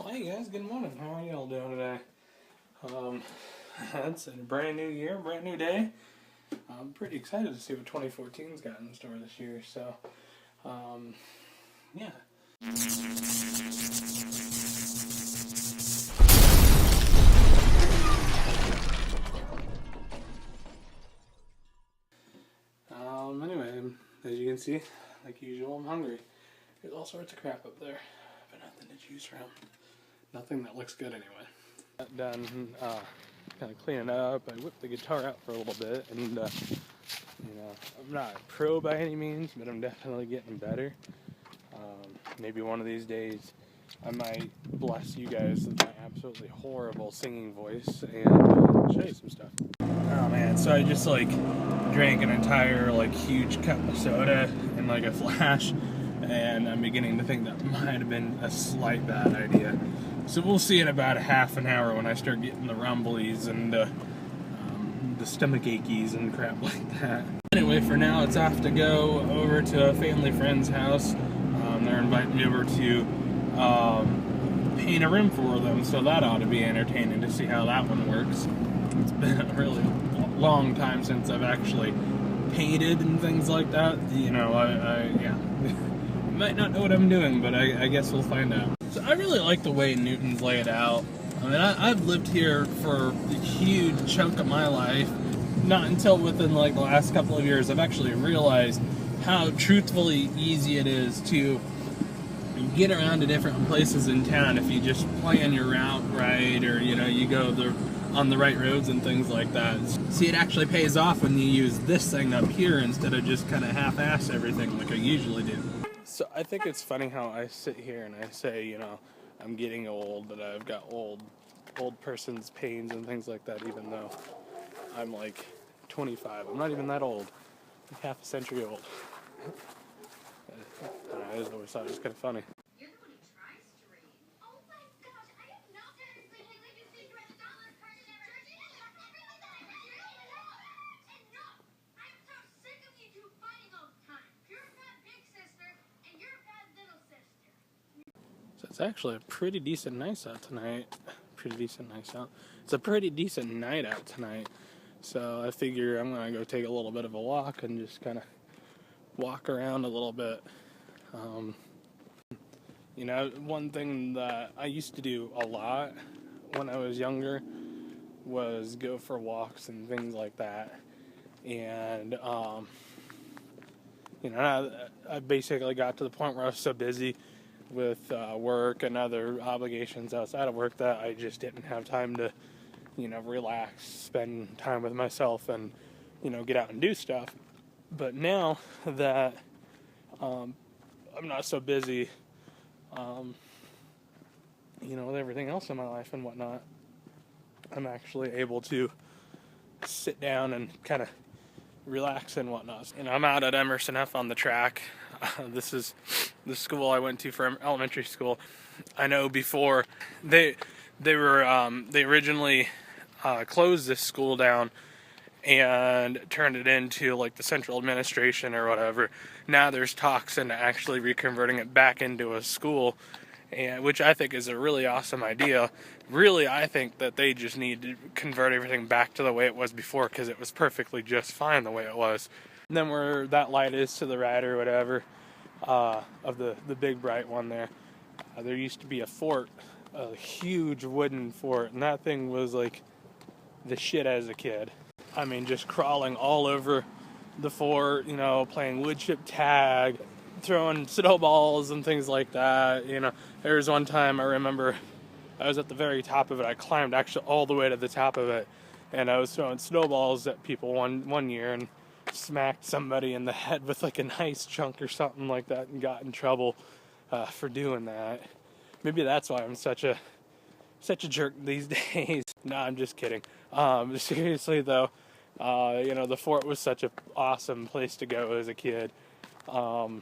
Well, hey guys, good morning. How are y'all doing today? It's a brand new year, brand new day. I'm pretty excited to see what 2014's got in store this year, so, yeah. Anyway, as you can see, like usual, I'm hungry. There's all sorts of crap up there, but nothing to choose from. Nothing that looks good anyway. Got done kind of cleaning up. I whipped the guitar out for a little bit, and you know, I'm not a pro by any means, but I'm definitely getting better. Maybe one of these days I might bless you guys with my absolutely horrible singing voice and show you some stuff. Oh man, so I just drank an entire huge cup of soda in a flash, and I'm beginning to think that might have been a slight bad idea. So we'll see in about a half an hour when I start getting the rumblies and the stomach achies and crap like that. Anyway, for now it's off to go over to a family friend's house. They're inviting me over to paint a room for them, so that ought to be entertaining to see how that one works. It's been a really long time since I've actually painted and things like that. You know, yeah. Might not know what I'm doing, but I guess we'll find out. So I really like the way Newton's laid out. I mean, I've lived here for a huge chunk of my life. Not until within the last couple of years I've actually realized how truthfully easy it is to get around to different places in town if you just plan your route right, or you go on the right roads and things like that. See, it actually pays off when you use this thing up here instead of just kind of half-ass everything like I usually do. So I think it's funny how I sit here and I say, I'm getting old, that I've got old person's pains and things like that, even though I'm 25. I'm not even that old. I'm half a century old. I just always thought it was kind of funny. You're the one who tries to read. Oh my gosh, I didn't know that. You think you're a dollar card and everything. Enough! I'm so sick of you two fighting all the time. You're a bad big sister, and you're a bad little sister. So it's actually a pretty decent night out tonight. It's a pretty decent night out tonight. So I figure I'm going to go take a little bit of a walk and just kind of walk around a little bit. One thing that I used to do a lot when I was younger was go for walks and things like that. And, I basically got to the point where I was so busy with work and other obligations outside of work that I just didn't have time to, relax, spend time with myself and, get out and do stuff. But now that I'm not so busy, with everything else in my life and whatnot, I'm actually able to sit down and kind of relax and whatnot. I'm out at Emerson F on the track. This is the school I went to for elementary school. I know before they originally closed this school down and turned it into the central administration or whatever. Now there's talks into actually reconverting it back into a school, and which I think is a really awesome idea. Really, I think that they just need to convert everything back to the way it was before, because it was perfectly just fine the way it was. And then where that light is to the right or whatever, of the big bright one there, there used to be a fort, a huge wooden fort, and that thing was the shit as a kid. I mean, just crawling all over the fort, playing wood chip tag, throwing snowballs and things like that. There was one time I remember I was at the very top of it. I climbed actually all the way to the top of it, and I was throwing snowballs at people one year and smacked somebody in the head with an ice chunk or something like that and got in trouble for doing that. Maybe that's why I'm such a jerk these days. No, I'm just kidding. Seriously though, the fort was such an awesome place to go as a kid. And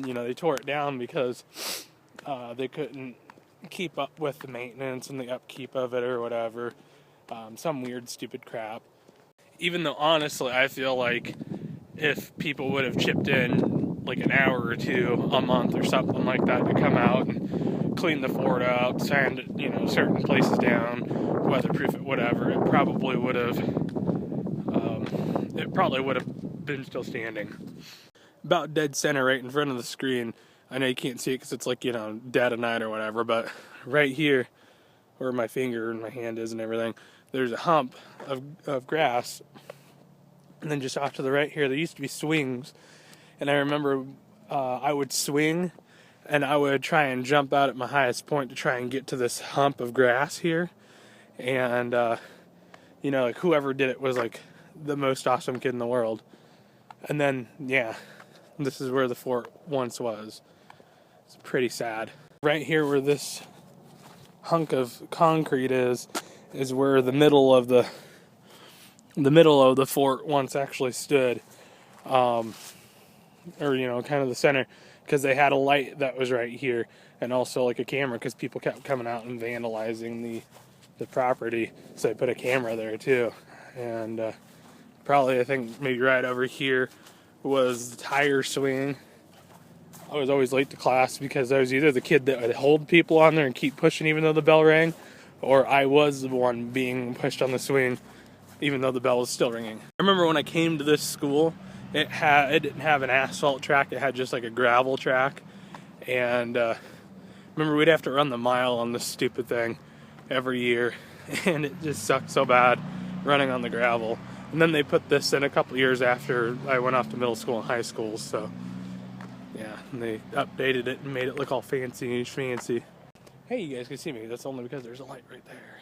they tore it down because they couldn't keep up with the maintenance and the upkeep of it or whatever. Some weird, stupid crap. Even though, honestly, I feel like if people would have chipped in an hour or two a month or something like that to come out and cleaned the fort up, sand, you know, certain places down, weatherproof it, whatever, it probably would have been still standing. About dead center right in front of the screen. I know you can't see it because it's like, you know, dead of night or whatever, but right here where my finger and my hand is and everything, there's a hump of grass. And then just off to the right here, there used to be swings. And I remember I would swing and I would try and jump out at my highest point to try and get to this hump of grass here. And, you know, like whoever did it was like the most awesome kid in the world. And then, yeah, this is where the fort once was. It's pretty sad. Right here where this hunk of concrete is where the middle of the fort once actually stood. Or, you know, kind of the center, because they had a light that was right here, and also like a camera, because people kept coming out and vandalizing the property, so they put a camera there too. And probably, I think maybe right over here was the tire swing. I was always late to class because I was either the kid that would hold people on there and keep pushing even though the bell rang, or I was the one being pushed on the swing even though the bell was still ringing. I remember when I came to this school, it didn't have an asphalt track, it had just like a gravel track. And remember we'd have to run the mile on this stupid thing every year, and it just sucked so bad running on the gravel. And then they put this in a couple years after I went off to middle school and high school, so yeah, and they updated it and made it look all fancy. Hey, you guys can see me, that's only because there's a light right there.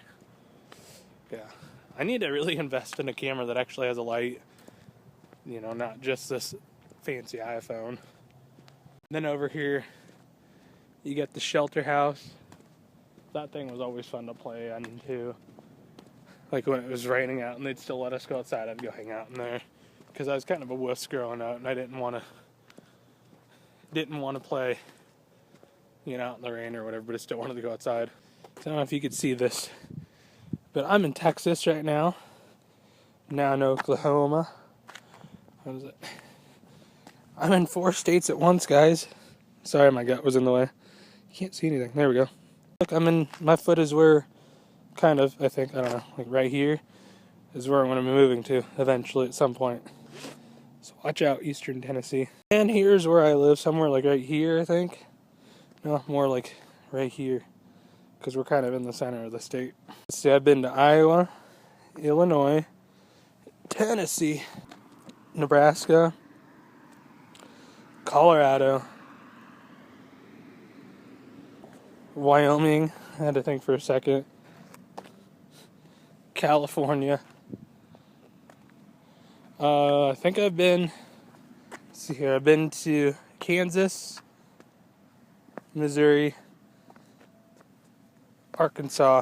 Yeah, I need to really invest in a camera that actually has a light, you know, not just this fancy iPhone. And then over here, you got the shelter house. That thing was always fun to play on too. Like when it was raining out and they'd still let us go outside, I'd go hang out in there. Because I was kind of a wuss growing up and I didn't want to play, you know, out in the rain or whatever, but I still wanted to go outside. So I don't know if you could see this, but I'm in Texas right now. Now in Oklahoma. What is it? I'm in 4 states at once, guys. Sorry, my gut was in the way. You can't see anything. There we go. Look, my foot is where, kind of, I think, I don't know, like right here is where I'm going to be moving to eventually at some point. So watch out, Eastern Tennessee. And here's where I live, somewhere like right here, I think. No, more like right here, because we're kind of in the center of the state. See, I've been to Iowa, Illinois, Tennessee, Nebraska, Colorado, Wyoming, I had to think for a second, California. I think I've been, let's see here, I've been to Kansas, Missouri, Arkansas,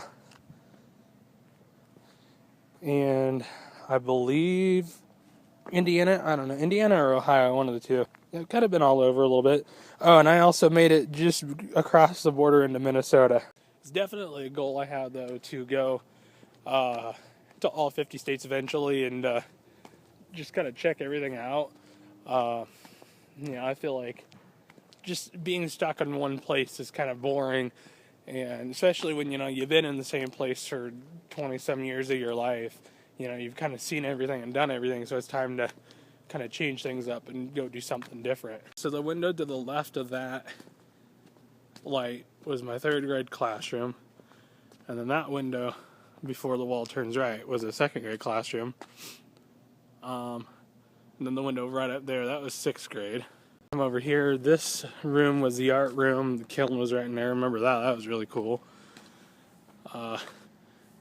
and I believe Indiana, I don't know, Indiana or Ohio, one of the two. I've kind of been all over a little bit. Oh, and I also made it just across the border into Minnesota. It's definitely a goal I have, though, to go to all 50 states eventually and just kind of check everything out. You know, I feel like just being stuck in one place is kind of boring, and especially when, you know, you've been in the same place for 20-some years of your life. You know, you've kind of seen everything and done everything, so it's time to kind of change things up and go do something different. So the window to the left of that light was my 3rd grade classroom, and then that window before the wall turns right was a 2nd grade classroom. And then the window right up there, that was 6th grade. Come over here, this room was the art room, the kiln was right in there, remember that, that was really cool.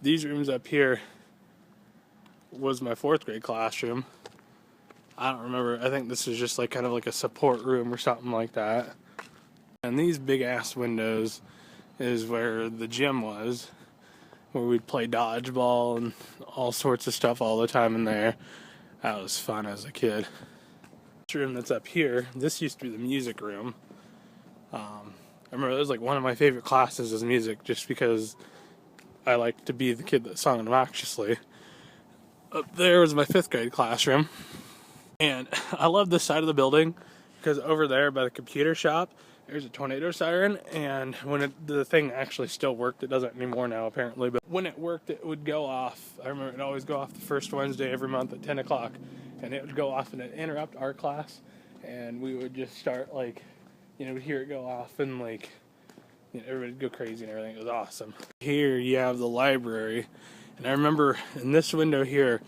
These rooms up here was my 4th grade classroom. I don't remember, I think this is just like kind of like a support room or something like that. And these big ass windows is where the gym was, where we'd play dodgeball and all sorts of stuff all the time in there. That was fun as a kid. This room that's up here, this used to be the music room. I remember that was like one of my favorite classes was music, just because I liked to be the kid that sung obnoxiously. Up there was my 5th grade classroom. And I love this side of the building because over there by the computer shop, there's a tornado siren, and when the thing actually still worked, it doesn't anymore now apparently, but when it worked, it would go off. I remember it'd always go off the first Wednesday every month at 10 o'clock, and it would go off and it'd interrupt our class, and we would just start, like, you know, we'd hear it go off, and, like, you know, everybody would go crazy and everything. It was awesome. Here you have the library, and I remember in this window here,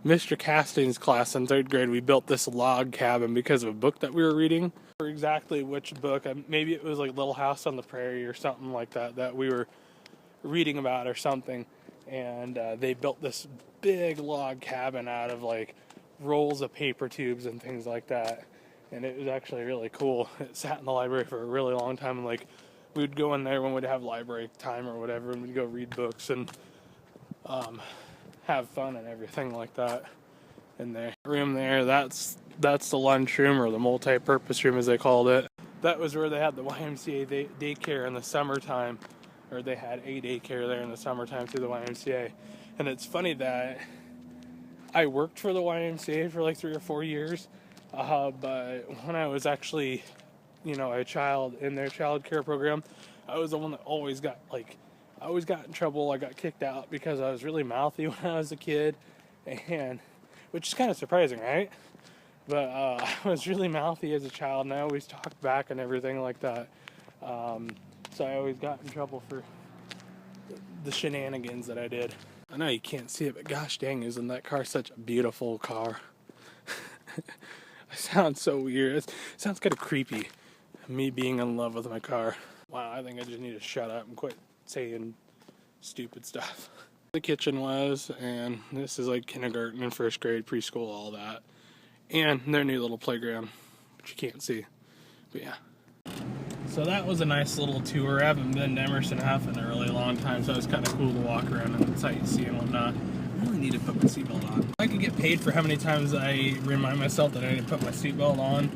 Mr. Casting's class in 3rd grade, we built this log cabin because of a book that we were reading. For exactly which book, maybe it was like Little House on the Prairie or something like that we were reading about or something, and they built this big log cabin out of like rolls of paper tubes and things like that, and it was actually really cool. It sat in the library for a really long time, and like we'd go in there when we'd have library time or whatever, and we'd go read books and have fun and everything like that in there. Room there, that's the lunchroom, or the multi-purpose room as they called it. That was where they had the YMCA daycare in the summertime, or they had a daycare there in the summertime through the YMCA. And it's funny that I worked for the YMCA for like 3 or 4 years, but when I was actually, you know, a child in their child care program, I was the one that always got, like, I always got in trouble. I got kicked out because I was really mouthy when I was a kid, and which is kind of surprising, right? But I was really mouthy as a child, and I always talked back and everything like that. So I always got in trouble for the shenanigans that I did. I know you can't see it, but gosh dang, isn't that car such a beautiful car? I sound so weird. It sounds kind of creepy, me being in love with my car. Wow, I think I just need to shut up and quit saying stupid stuff. The kitchen was, and this is like kindergarten and 1st grade, preschool, all that. And their new little playground, which you can't see. But yeah. So that was a nice little tour. I haven't been to Emerson F in a really long time, so it was kind of cool to walk around and sightsee and whatnot. I really need to put my seatbelt on. If I could get paid for how many times I remind myself that I need to put my seatbelt on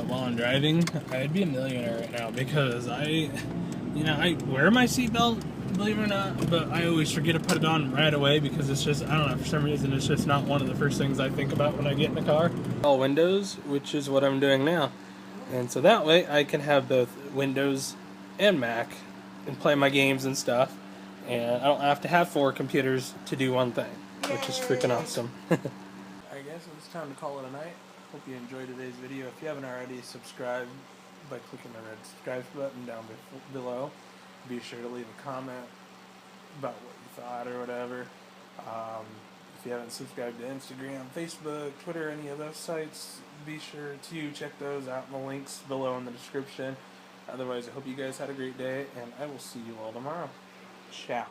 while I'm driving, I'd be a millionaire right now, because I wear my seatbelt, believe it or not, but I always forget to put it on right away because it's just, I don't know, for some reason it's just not one of the first things I think about when I get in a car. All Windows, which is what I'm doing now. And so that way I can have both Windows and Mac and play my games and stuff, and I don't have to have 4 computers to do one thing, which is freaking awesome. I guess it's time to call it a night. Hope you enjoyed today's video. If you haven't already, subscribe by clicking the red subscribe button down below. Be sure to leave a comment about what you thought or whatever. If you haven't subscribed to Instagram, Facebook, Twitter, any of those sites, be sure to check those out in the links below in the description. Otherwise, I hope you guys had a great day, and I will see you all tomorrow. Ciao.